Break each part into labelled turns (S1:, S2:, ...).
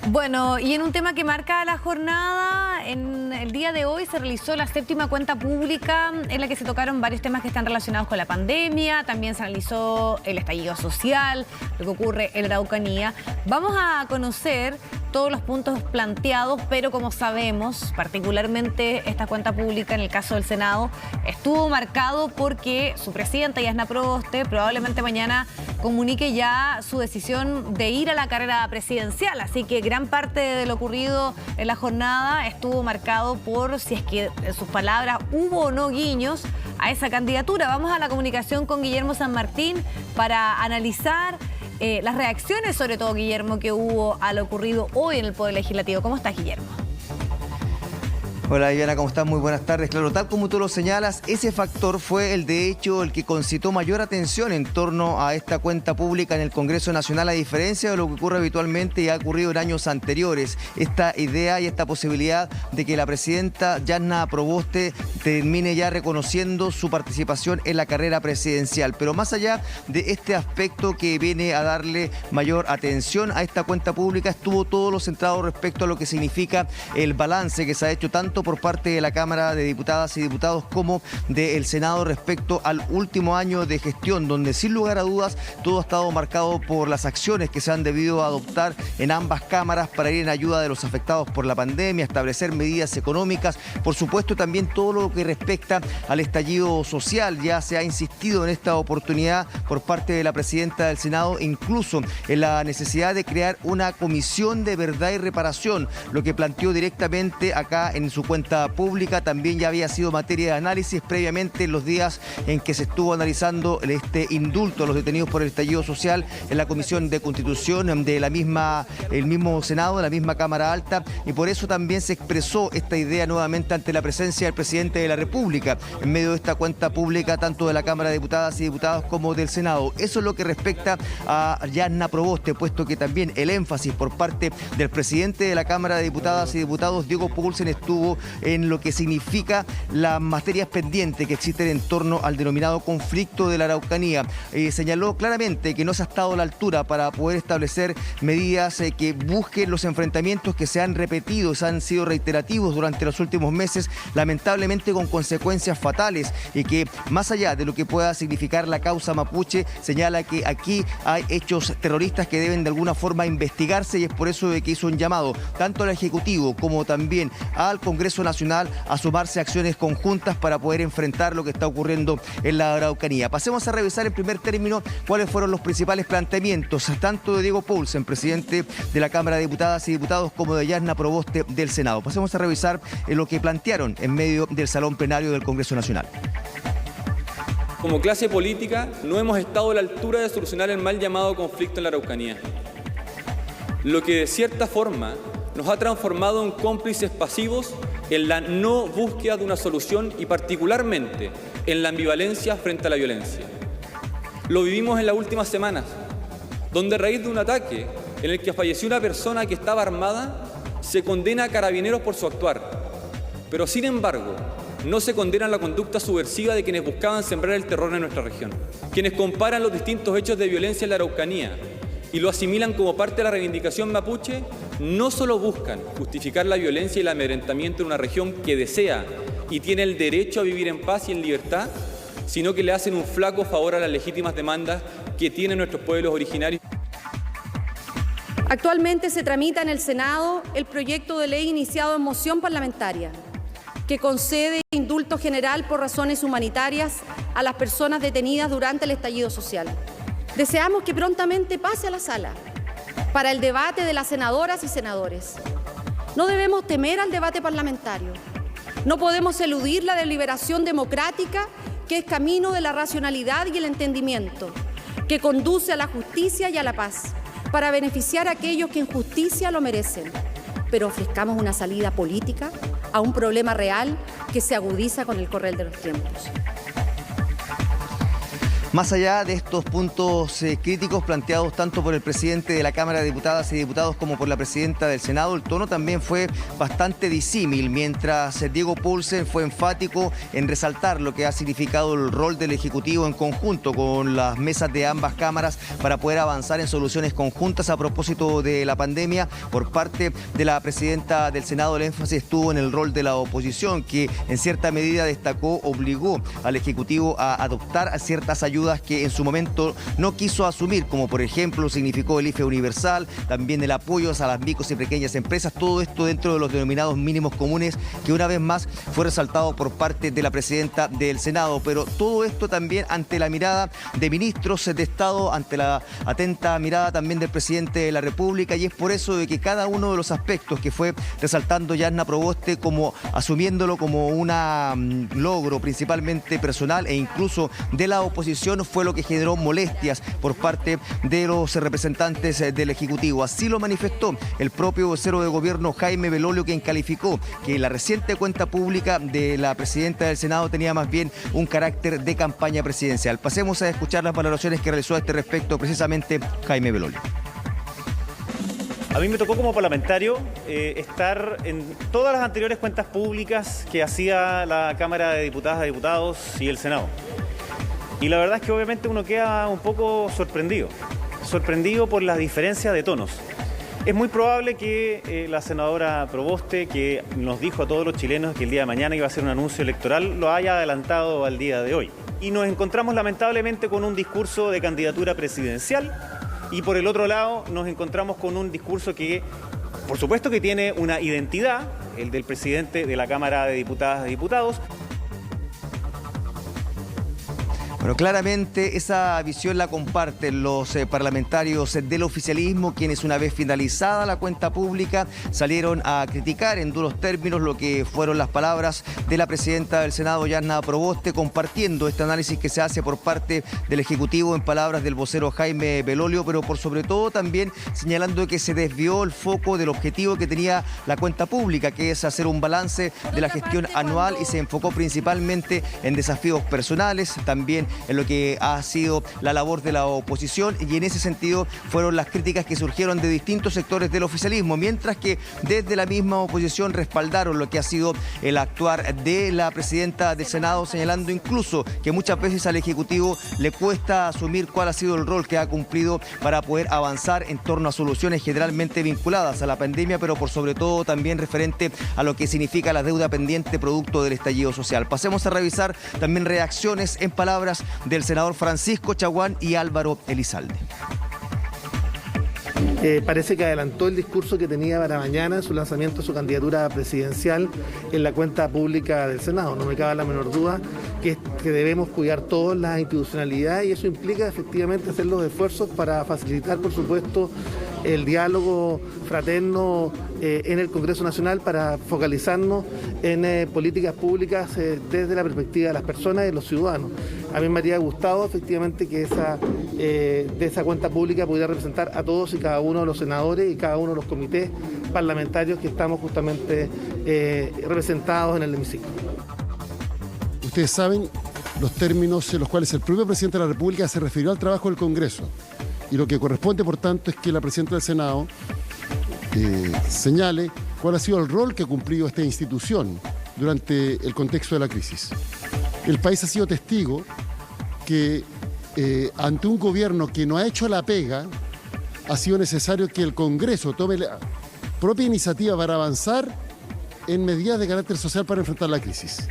S1: Bueno, y en un tema que marca la jornada, en el día de hoy se realizó la 7ª cuenta pública en la que se tocaron varios temas que están relacionados con la pandemia, también se analizó el estallido social, lo que ocurre en la Araucanía. Vamos a conocer todos los puntos planteados, pero como sabemos, particularmente esta cuenta pública en el caso del Senado, estuvo marcado porque su presidenta, Yasna Proboste, probablemente mañana comunique ya su decisión de ir a la carrera presidencial, así que gran parte de lo ocurrido en la jornada estuvo marcado por si es que en sus palabras hubo o no guiños a esa candidatura. Vamos a la comunicación con Guillermo San Martín para analizar las reacciones, sobre todo, Guillermo, que hubo a lo ocurrido hoy en el Poder Legislativo. ¿Cómo estás, Guillermo?
S2: Hola, Viviana, ¿cómo estás? Muy buenas tardes. Claro, tal como tú lo señalas, ese factor fue el que concitó mayor atención en torno a esta cuenta pública en el Congreso Nacional, a diferencia de lo que ocurre habitualmente y ha ocurrido en años anteriores. Esta idea y esta posibilidad de que la presidenta Yasna Proboste termine ya reconociendo su participación en la carrera presidencial. Pero más allá de este aspecto que viene a darle mayor atención a esta cuenta pública, estuvo todo lo centrado respecto a lo que significa el balance que se ha hecho tanto por parte de la Cámara de Diputadas y Diputados como del Senado respecto al último año de gestión, donde sin lugar a dudas todo ha estado marcado por las acciones que se han debido adoptar en ambas cámaras para ir en ayuda de los afectados por la pandemia, establecer medidas económicas, por supuesto también todo lo que respecta al estallido social. Ya se ha insistido en esta oportunidad por parte de la presidenta del Senado, incluso en la necesidad de crear una comisión de verdad y reparación, lo que planteó directamente acá en su cuenta pública. También ya había sido materia de análisis previamente en los días en que se estuvo analizando este indulto a los detenidos por el estallido social en la Comisión de Constitución de el mismo Senado, de la misma Cámara Alta, y por eso también se expresó esta idea nuevamente ante la presencia del presidente de la República en medio de esta cuenta pública, tanto de la Cámara de Diputadas y Diputados como del Senado. Eso es lo que respecta a Yasna Proboste, puesto que también el énfasis por parte del presidente de la Cámara de Diputadas y Diputados, Diego Paulsen, estuvo en lo que significa las materias pendientes que existen en torno al denominado conflicto de la Araucanía. Señaló claramente que no se ha estado a la altura para poder establecer medidas que busquen los enfrentamientos que se han repetido, se han sido reiterativos durante los últimos meses, lamentablemente con consecuencias fatales, y que más allá de lo que pueda significar la causa mapuche, señala que aquí hay hechos terroristas que deben de alguna forma investigarse, y es por eso de que hizo un llamado tanto al Ejecutivo como también al Congreso Nacional a sumarse a acciones conjuntas para poder enfrentar lo que está ocurriendo en la Araucanía. Pasemos a revisar en primer término cuáles fueron los principales planteamientos, tanto de Diego Paulsen, presidente de la Cámara de Diputadas y Diputados, como de Yasna Proboste del Senado. Pasemos a revisar lo que plantearon en medio del salón plenario del Congreso Nacional.
S3: Como clase política, no hemos estado a la altura de solucionar el mal llamado conflicto en la Araucanía, lo que de cierta forma nos ha transformado en cómplices pasivos en la no búsqueda de una solución y particularmente en la ambivalencia frente a la violencia. Lo vivimos en las últimas semanas, donde a raíz de un ataque en el que falleció una persona que estaba armada, se condena a carabineros por su actuar, pero sin embargo no se condena la conducta subversiva de quienes buscaban sembrar el terror en nuestra región, quienes comparan los distintos hechos de violencia en la Araucanía y lo asimilan como parte de la reivindicación mapuche. No solo buscan justificar la violencia y el amedrentamiento en una región que desea y tiene el derecho a vivir en paz y en libertad, sino que le hacen un flaco favor a las legítimas demandas que tienen nuestros pueblos originarios.
S4: Actualmente se tramita en el Senado el proyecto de ley iniciado en moción parlamentaria que concede indulto general por razones humanitarias a las personas detenidas durante el estallido social. Deseamos que prontamente pase a la sala para el debate de las senadoras y senadores. No debemos temer al debate parlamentario. No podemos eludir la deliberación democrática, que es camino de la racionalidad y el entendimiento, que conduce a la justicia y a la paz, para beneficiar a aquellos que en justicia lo merecen. Pero ofrezcamos una salida política a un problema real que se agudiza con el correr de los tiempos.
S2: Más allá de estos puntos críticos planteados tanto por el presidente de la Cámara de Diputadas y Diputados como por la presidenta del Senado, el tono también fue bastante disímil, mientras Diego Paulsen fue enfático en resaltar lo que ha significado el rol del Ejecutivo en conjunto con las mesas de ambas cámaras para poder avanzar en soluciones conjuntas a propósito de la pandemia. Por parte de la presidenta del Senado, el énfasis estuvo en el rol de la oposición, que en cierta medida destacó, obligó al Ejecutivo a adoptar ciertas ayudas que en su momento no quiso asumir, como por ejemplo significó el IFE universal, también el apoyo a las micros y pequeñas empresas, todo esto dentro de los denominados mínimos comunes, que una vez más fue resaltado por parte de la presidenta del Senado. Pero todo esto también ante la mirada de ministros de Estado, ante la atenta mirada también del presidente de la República, y es por eso de que cada uno de los aspectos que fue resaltando Jasna Proboste, como asumiéndolo como un logro principalmente personal e incluso de la oposición, fue lo que generó molestias por parte de los representantes del Ejecutivo. Así lo manifestó el propio vocero de gobierno, Jaime Belolio, quien calificó que la reciente cuenta pública de la presidenta del Senado tenía más bien un carácter de campaña presidencial. Pasemos a escuchar las valoraciones que realizó a este respecto precisamente Jaime Belolio.
S5: A mí me tocó como parlamentario estar en todas las anteriores cuentas públicas que hacía la Cámara de Diputadas y Diputados y el Senado. Y la verdad es que obviamente uno queda un poco sorprendido por las diferencias de tonos. Es muy probable que la senadora Proboste, que nos dijo a todos los chilenos que el día de mañana iba a ser un anuncio electoral, lo haya adelantado al día de hoy. Y nos encontramos lamentablemente con un discurso de candidatura presidencial, y por el otro lado nos encontramos con un discurso que, por supuesto que tiene una identidad, el del presidente de la Cámara de Diputadas y Diputados.
S2: Bueno, claramente esa visión la comparten los parlamentarios del oficialismo, quienes una vez finalizada la cuenta pública salieron a criticar en duros términos lo que fueron las palabras de la presidenta del Senado, Jasna Proboste, compartiendo este análisis que se hace por parte del Ejecutivo en palabras del vocero Jaime Belolio, pero por sobre todo también señalando que se desvió el foco del objetivo que tenía la cuenta pública, que es hacer un balance de la gestión anual, y se enfocó principalmente en desafíos personales, también en lo que ha sido la labor de la oposición, y en ese sentido fueron las críticas que surgieron de distintos sectores del oficialismo, mientras que desde la misma oposición respaldaron lo que ha sido el actuar de la presidenta del Senado, señalando incluso que muchas veces al Ejecutivo le cuesta asumir cuál ha sido el rol que ha cumplido para poder avanzar en torno a soluciones generalmente vinculadas a la pandemia, pero por sobre todo también referente a lo que significa la deuda pendiente producto del estallido social. Pasemos a revisar también reacciones en palabras del senador Francisco Chaguán y Álvaro Elizalde.
S6: Parece que adelantó el discurso que tenía para mañana en su lanzamiento de su candidatura presidencial en la cuenta pública del Senado. No me cabe la menor duda que debemos cuidar todas las institucionalidades, y eso implica efectivamente hacer los esfuerzos para facilitar, por supuesto, el diálogo fraterno en el Congreso Nacional, para focalizarnos en políticas públicas desde la perspectiva de las personas y de los ciudadanos. A mí me habría gustado efectivamente que de esa cuenta pública pudiera representar a todos y cada uno de los senadores y cada uno de los comités parlamentarios que estamos justamente representados en el hemiciclo.
S7: Ustedes saben los términos en los cuales el propio presidente de la República se refirió al trabajo del Congreso. Y lo que corresponde, por tanto, es que la presidenta del Senado señale cuál ha sido el rol que ha cumplido esta institución durante el contexto de la crisis. El país ha sido testigo que ante un gobierno que no ha hecho la pega, ha sido necesario que el Congreso tome la propia iniciativa para avanzar en medidas de carácter social para enfrentar la crisis.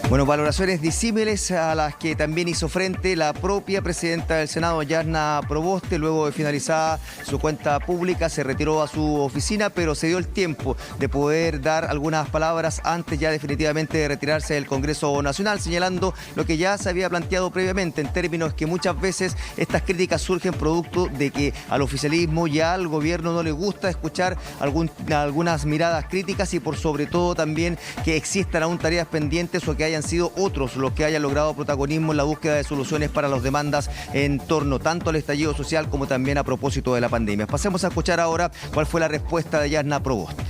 S2: Bueno, valoraciones disímiles a las que también hizo frente la propia presidenta del Senado, Jasna Proboste. Luego de finalizada su cuenta pública, se retiró a su oficina, pero se dio el tiempo de poder dar algunas palabras antes ya definitivamente de retirarse del Congreso Nacional, señalando lo que ya se había planteado previamente, en términos que muchas veces estas críticas surgen producto de que al oficialismo y al gobierno no le gusta escuchar algunas miradas críticas, y por sobre todo también que existan aún tareas pendientes o que hayan sido otros los que hayan logrado protagonismo en la búsqueda de soluciones para las demandas en torno tanto al estallido social como también a propósito de la pandemia. Pasemos a escuchar ahora cuál fue la respuesta de Jasna Proboste.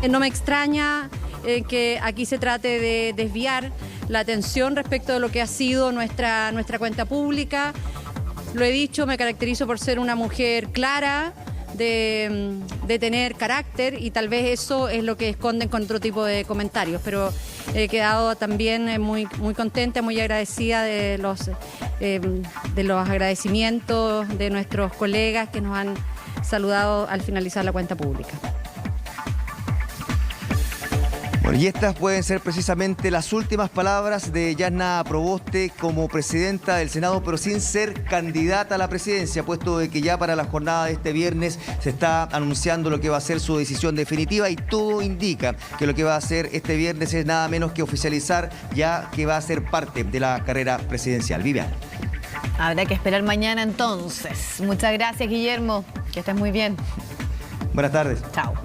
S4: No me extraña que aquí se trate de desviar la atención respecto de lo que ha sido nuestra cuenta pública. Lo he dicho, me caracterizo por ser una mujer clara, de tener carácter, y tal vez eso es lo que esconden con otro tipo de comentarios, pero he quedado también muy contenta, muy agradecida de los agradecimientos de nuestros colegas que nos han saludado al finalizar la cuenta pública.
S2: Bueno, y estas pueden ser precisamente las últimas palabras de Jasna Proboste como presidenta del Senado, pero sin ser candidata a la presidencia, puesto de que ya para la jornada de este viernes se está anunciando lo que va a ser su decisión definitiva, y todo indica que lo que va a hacer este viernes es nada menos que oficializar ya que va a ser parte de la carrera presidencial. Vivian.
S1: Habrá que esperar mañana entonces. Muchas gracias, Guillermo. Que estés muy bien.
S2: Buenas tardes.
S1: Chao.